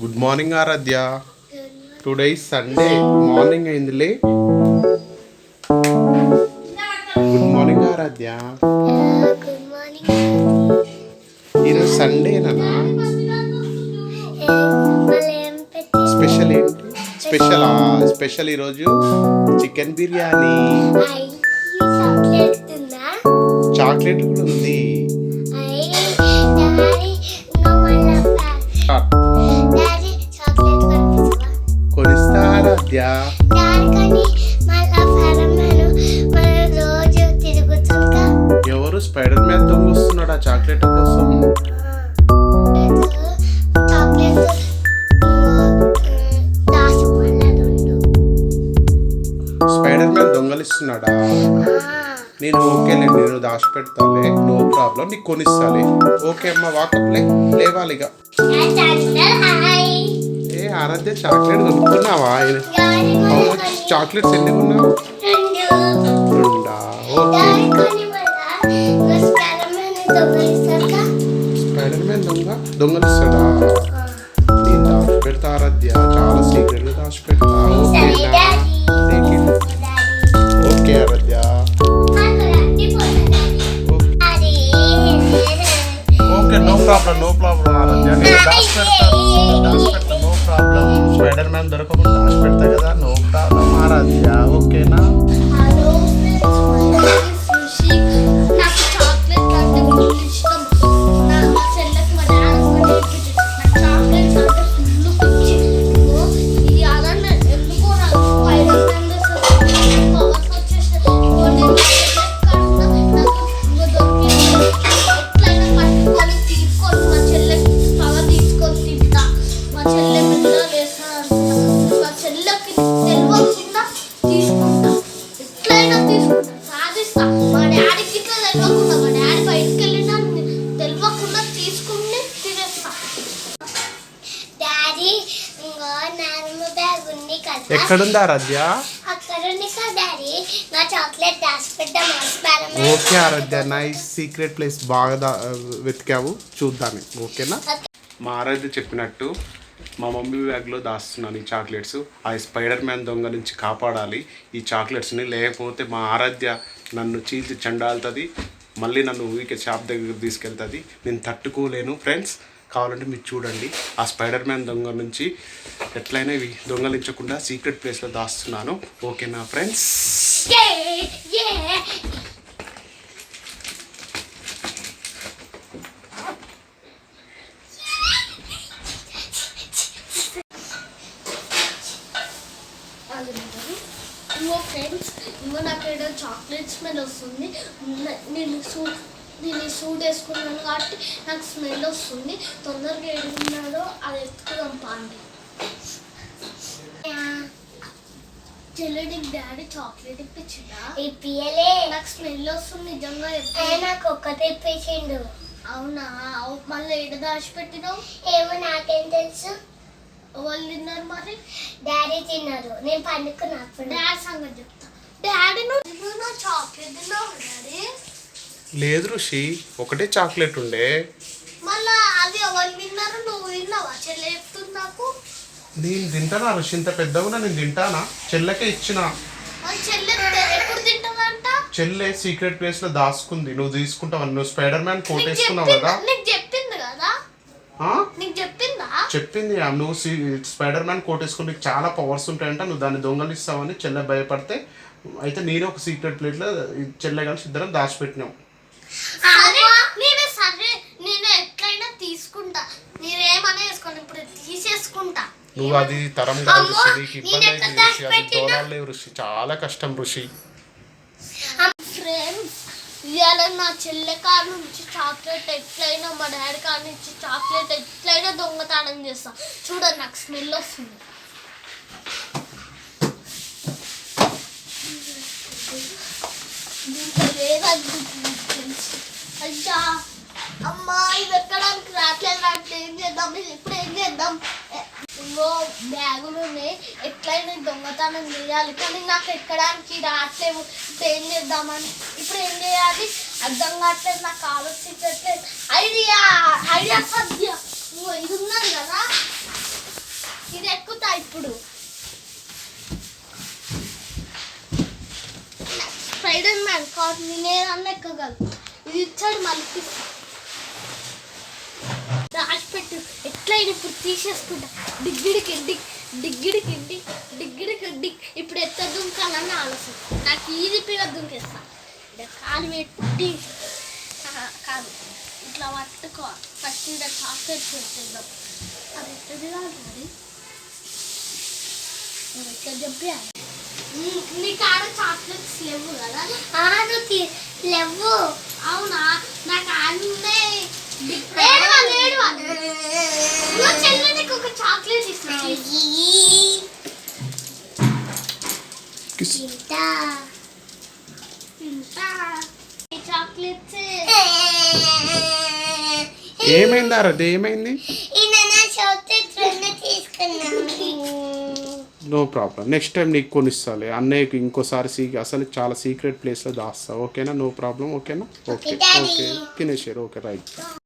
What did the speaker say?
Good morning Aaradhya. Today is Sunday morning అయిందిలే. Good morning Aaradhya. ఈరోజు సండేనా? స్పెషల్ ఏంటి? స్పెషల్ ఈరోజు చికెన్ బిర్యానీ. చాక్లెట్ కూడా ఉంది. కొనిస్తా ఆరాధ్య. ఎవరు స్పైడర్ మ్యాన్ దొంగ వస్తున్నాడు ఆ చాక్లెట్ కోసం? స్పైడర్ మ్యాన్ దొంగలిస్తున్నాడా? నేను ఓకేలే, నేను దాచిపెడతాలే, నో ప్రాబ్లం, నీకు కొనిస్తాలే. ఓకే అమ్మ, వాకప్లే, లేవాలిగా. ఏ ఆరాధ్య, చాక్లెట్ కొనుక్కున్నావా? చాక్లెట్స్ ఎన్ని కొన్నావు? రెండా? ఓకే. స్పైడర్ మ్యాన్ దొంగలిస్తాడా? నేను దాచిపెడతా ఆరాధ్య, చాలా సీక్రెట్గా దాచిపెడతా. Okay Aaradhya. Okay, no problem Aaradhya, నేను దాచిపెడతా, నో ప్రాబ్లం. స్పైడర్ మ్యాన్ దొరకకుండా దాచిపెడతా కదా, నో ప్రాబ్లం ఆరాధ్య. ఓకేనా? ఎక్కడుందా Aaradhya? Okay Aaradhya, nice secret place బాగా వెతికావు, చూద్దాం. ఓకేనా? మా ఆరాధ్య చెప్పినట్టు మా మమ్మీ బ్యాగ్లో దాస్తున్నాను ఈ చాక్లెట్స్. ఆ స్పైడర్ మ్యాన్ దొంగ నుంచి కాపాడాలి ఈ చాక్లెట్స్ని, లేకపోతే మా ఆరాధ్య నన్ను చీల్చి చెండాలుతుంది, మళ్ళీ నన్ను ఊరికే షాప్ దగ్గర తీసుకెళ్తుంది. నేను తట్టుకోలేను ఫ్రెండ్స్. కావాలంటే మీరు చూడండి, ఆ స్పైడర్ మ్యాన్ దొంగ నుంచి ఎట్లయినా ఇవి దొంగలించకుండా సీక్రెట్ ప్లేస్లో దాస్తున్నాను. ఓకేనా ఫ్రెండ్స్? ఫ్రెండ్స్, ఇంకో నాకు ఏదో చాక్లెట్ స్మెల్ వస్తుంది. నేను సూట్ వేసుకున్నాను కాబట్టి నాకు స్మెల్ వస్తుంది. తొందరగా ఏడున్నాడో అది ఎత్తుకుదాం పాండి. చెల్లెడికి డాడీ చాక్లెట్ ఇప్పించిందా? ఇప్పియలే, నాకు స్మెల్ వస్తుంది నిజంగా. నాకు ఒక్కటి ఇప్పించిండు. అవునా? మళ్ళీ ఏడ దాచిపెట్టినావు? ఏమో నాకేం తెలుసు. వాళ్ళు తిన్నారు మరి? డాడీ తిన్నారు, నేను పండుకున్నప్పుడు. డాడీ సంగతి చెప్తా. డాడీ నువ్వు నా చాక్లెట్ తిన్నావు డాడీ? లేదు ఋషి, ఒకటే చాక్లెట్ ఉండే. మళ్ళా అది ఎవరు విన్నారు? నువ్వు విన్నావా? చెల్లె చెప్తుంది నాకు. నేను తింటానా ఋషి? ఇంత పెద్దగా నేను తింటానా? చెల్లెకే ఇచ్చిన. చెల్లె ఎప్పుడు తింటావంట? చెల్లె సీక్రెట్ ప్లేస్ లో దాచుకుంది, నువ్వు తీసుకుంటావు. నువ్వు స్పైడర్ మ్యాన్ కోట్ వేసుకున్నావు కదా? నీకు చెప్పింది కదా? నీకు చెప్పిందా? చెప్పింది. నువ్వు స్పైడర్ మ్యాన్ కోట్ వేసుకుని నీకు చాలా పవర్స్ ఉంటాయంట, నువ్వు దాన్ని దొంగలిస్తావని చెల్లె భయపడితే, అయితే నేను ఒక సీక్రెట్ ప్లేట్ లో చెల్లె కలిసి ఇద్దరం దాచిపెట్టినాం. సరే, నేను ఎట్లయినా తీసుకుంటా. మీరేమన్నా వేసుకోండి, ఇప్పుడు తీసేసుకుంటా. నువ్వు అది తరం కాదు ఋషి, నీకు ఇబ్బంది అయితే అది తోలాలేవు ఋషి, చాలా కష్టం ఋషి. ఫ్రెండ్స్, ఇవాళ నా చెల్లె కాడ నుంచి చాక్లెట్ ఎట్లయినా, మా డాడీ కాడ నుంచి చాక్లెట్ ఎట్లయినా దొంగతనం చేస్తా. చూడండి, నాకు స్మెల్ వస్తుంది. దీంట్లో లేదని తెలుసు. అయ్యా అమ్మా, ఇది ఎక్కడానికి రావట్లేదు. ఏం చేద్దాం ఇప్పుడు? ఏం చేద్దాం? ఇంకో బ్యాగులు ఉన్నాయి, ఎట్లయినా దొంగతనం చేయాలి, కానీ నాకు ఎక్కడానికి రావట్లేవు. ఇప్పుడు ఏం చేద్దామని, ఇప్పుడు ఏం చేయాలి అర్థం కావట్లేదు, నాకు ఆలోచించట్లేదు. ఐడియా సద్య ఇది ఉన్నది కదా, ఇప్పుడు స్పైడర్ మ్యాన్ కాదు నేనేదన్నా ఎక్కగలను. ఇది ఇచ్చాడు మళ్ళీ రాసిపెట్టు ఎట్లయినా ఇప్పుడు తీసేసుకుంటా. డిగ్గిడికి ఇప్పుడు ఎత్త దుంకాలని ఆలోచన. నాకు ఈజీ పీగా దుంకేస్తా. ఇక్కడ కాలు పెట్టి కాదు ఇట్లా పట్టుకోవాలి. ఫస్ట్ ఇక్కడ చాక్లెట్ పెట్టేద్దాం. అది ఎత్తది కాదు మరి ఎక్కడ చెప్పాలి. నీ కాడ చాక్లెట్స్ లేవు కదా? లేవు. అవునా? నాకు అన్నీ చెల్లెనికి ఒక చాక్లెట్ ఇస్తాను. చాక్లెట్స్ ఏమైంది ఆరాధ్య? ఏమైంది? No problem. నెక్స్ట్ టైం నీకు కొనిస్తాలే. అన్నయ్యకి ఇంకోసారి అసలు చాలా సీక్రెట్ ప్లేస్లో దాస్తా. ఓకేనా? No problem. ఓకేనా? ఓకే ఓకే తినేసారు. Okay right.